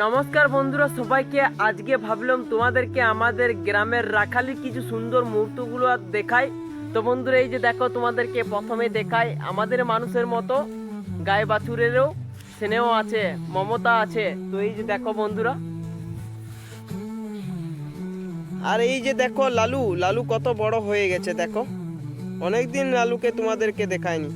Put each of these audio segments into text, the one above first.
নমস্কার বন্ধুরা সবাইকে। আজকে ভাবলাম তোমাদেরকে আমাদের গ্রামের রাখালি কিছু সুন্দর মুহূর্তগুলো দেখাই। তো বন্ধুরা এই যে দেখো, তোমাদেরকে প্রথমে দেখাই আমাদের মানুষের মতো গায়ে বাছুরেরও স্নেহ আছে, মমতা আছে। তো এই যে দেখো বন্ধুরা, আর এই যে দেখো লালু লালু কত বড় হয়ে গেছে দেখো। অনেকদিন লালুকে তোমাদেরকে দেখায়নি।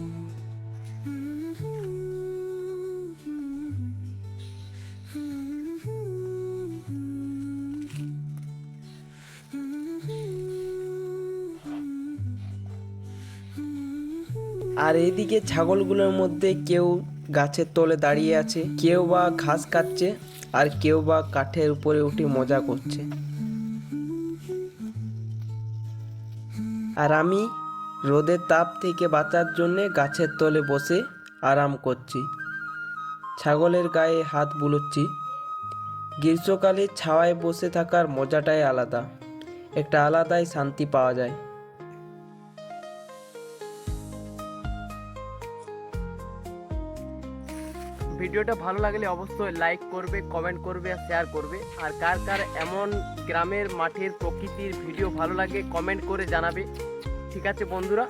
আর এইদিকে ছাগলগুলোর মধ্যে কেউ গাছের তলে দাঁড়িয়ে আছে, কেউ বা ঘাস কাটছে, আর কেউ বা কাঠের উপরে উঠে মজা করছে। আর আমি রোদের তাপ থেকে বাঁচার জন্যে গাছের তলে বসে আরাম করছি, ছাগলের গায়ে হাত বুলোচ্ছি। গ্রীষ্মকালে ছাওয়ায় বসে থাকার মজাটাই আলাদা, একটা আলাদাই শান্তি পাওয়া যায়। ভিডিওটা ভালো লাগলে অবশ্যই লাইক করবে, কমেন্ট করবে আর শেয়ার করবে। আর কার কার এমন গ্রামের মাঠের প্রকৃতির ভিডিও ভালো লাগে কমেন্ট করে জানাবে। ঠিক আছে বন্ধুরা।